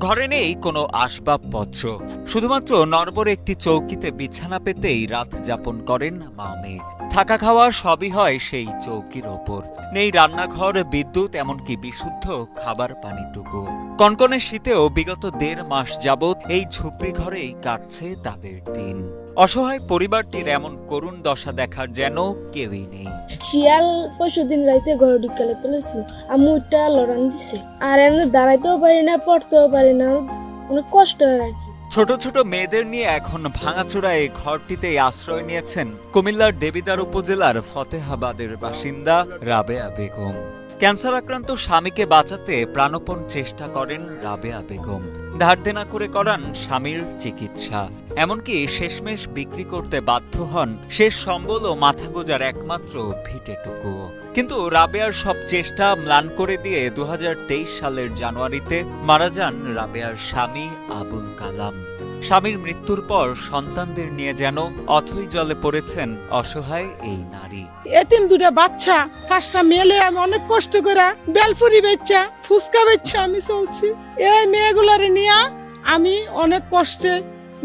ঘরে নেই কোনো আসবাবপত্র, শুধুমাত্র নড়বড়ে একটি চৌকিতে বিছানা পেতেই রাত যাপন করেন মা মেয়ে। থাকা খাওয়া সবই হয় সেই চৌকির ওপর। নেই রান্নাঘর, বিদ্যুৎ, এমনকি বিশুদ্ধ খাবার পানিটুকু। কনকনে শীতেও বিগত ১.৫ মাস যাবৎ এই ঝুপড়ি ঘরেই কাটছে তাদের দিন। অসহায় পরিবারটির এমন করুণ দশা দেখার যেন কেউই নেই। শিয়াল পরশুদিন রাইতে ঘরে ঢুকালে ফেলেছিল, আম্মু ওইটা লড়ান দিছে, আর এমনি দাঁড়াইতেও পারি না, পড়তেও পারি না, অনেক কষ্ট হয় আর কি। ছোট ছোট মেয়েদের নিয়ে এখন ভাঙাচোরা এই ঘরটিতেই আশ্রয় নিয়েছেন কুমিল্লার দেবিদ্বার উপজেলার ফতেহাবাদের বাসিন্দা রাবেয়া বেগম। ক্যান্সার আক্রান্ত স্বামীকে বাঁচাতে প্রাণপণ চেষ্টা করেন রাবেয়া বেগম। ধার দেনা করে করান স্বামীর চিকিৎসা, এমনকি শেষমেশ বিক্রি করতে বাধ্য হন শেষ সম্বল ও মাথা গোজার একমাত্র ভিটেটুকু। কিন্তু রাবেয়ার সব চেষ্টা ম্লান করে দিয়ে ২০২৩ সালের জানুয়ারিতে মারা যান রাবেয়ার স্বামী আবুল কালাম। স্বামীর মৃত্যুর পর সন্তানদের নিয়ে যেন অথই জলে পড়েছেন অসহায় এই নারী। এতিম দুটা বাচ্চা, 5টা মেলে আমি অনেক কষ্ট করে বেলপুরি বেচা, ফুচকা বেচা আমি চলছি। এই মেয়েগুলারে নিয়ে আমি অনেক কষ্টে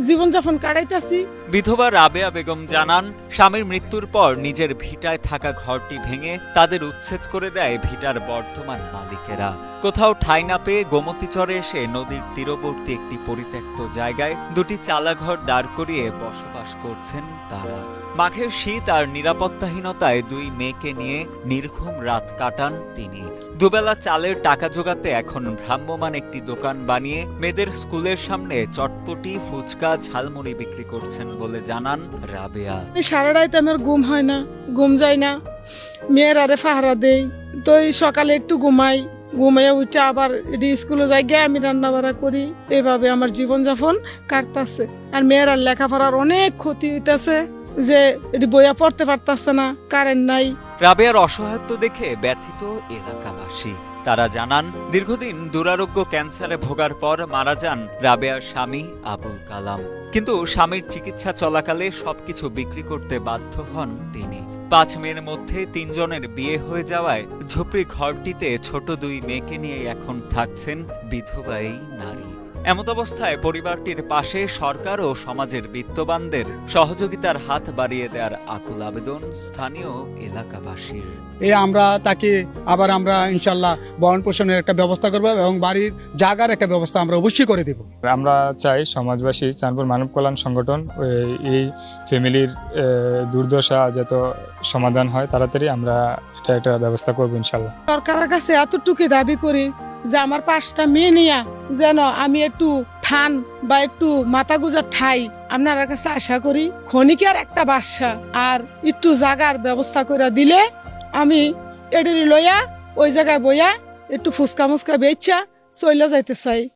জীবনযাপন কাটাইতেছি। বিধবা রাবেয়া বেগম জানান, স্বামীর মৃত্যুর পর নিজের ভিটায় থাকা ঘরটি ভেঙে তাদের উচ্ছেদ করে দেয় ভিটার বর্তমান মালিকেরা। কোথাও ঠাঁই না পেয়ে গোমতীচরে এসে নদীর তীরবর্তী একটি পরিত্যক্ত জায়গায় 2টি চালাঘর দাঁড় করিয়ে বসবাস করছেন তারা। মাঘের শীত আর নিরাপত্তাহীনতায় 2 মেয়েকে নিয়ে নির্ঘুম রাত কাটান তিনি। দুবেলা চালের টাকা জোগাতে এখন ভ্রাম্যমাণ একটি দোকান বানিয়ে মেয়েদের স্কুলের সামনে চটপটি, ফুচকা, ঝালমুড়ি বিক্রি করছেন বলে জানান রাবেয়া। সারা রাত আমার ঘুম হয় না, ঘুম যায় না, মেয়ের আরে পাহারা দেই, তো সকালে একটু ঘুমাইয়া উঠে আবার স্কুলে যাই গিয়ে আমি রান্না বাড়া করি। এভাবে আমার জীবনযাপন কাটতেছে। আর মেয়ের আর লেখাপড়ার অনেক ক্ষতি হইতেছে, যে এটি বইয়া পড়তে পারতেছে না, কারেন্ট নাই। রাবেয়ার অসহায়ত্ব দেখে ব্যথিত এলাকাবাসী। তারা জানান, দীর্ঘদিন দুরারোগ্য ক্যান্সারে ভোগার পর মারা যান রাবেয়ার স্বামী আবুল কালাম। কিন্তু স্বামীর চিকিৎসা চলাকালে সবকিছু বিক্রি করতে বাধ্য হন তিনি। 5 মেয়ের মধ্যে 3 জনের বিয়ে হয়ে যাওয়ায় ঝুপড়ি ঘরটিতে ছোট 2 মেয়েকে নিয়ে এখন থাকছেন বিধবা এই নারী। এমত অবস্থায় পরিবারটির পাশে সরকার ও সমাজের বিত্তবানদের সহযোগিতার হাত বাড়িয়ে দেওয়ার আকুল আবেদন স্থানীয় এলাকাবাসীর। আমরা তাকে আবার আমরা ইনশাল্লাহ ভরণ পোষণের একটা ব্যবস্থা করবো এবং বাড়ির জায়গার একটা ব্যবস্থা আমরা অবশ্যই করে দেব। আমরা চাই সমাজবাসী, চাঁদপুর মানব কল্যাণ সংগঠন এই ফ্যামিলির দুর্দশা যত সমাধান হয় তাড়াতাড়ি আমরা এটা একটা ব্যবস্থা করবো ইনশাল্লাহ। সরকারের কাছে এতটুকু দাবি করি যে আমার 5টা মেয়ে নিয়ে যেন আমি একটু থান বা একটু মাথা গুজার ঠাই আপনার কাছে আশা করি। ক্ষণিকের একটা বাসা আর একটু জাগার ব্যবস্থা করে দিলে আমি এডেরি লইয়া ওই জায়গায় বইয়া একটু ফুচকা মুচকা বেচা চলে যাইতে চাই।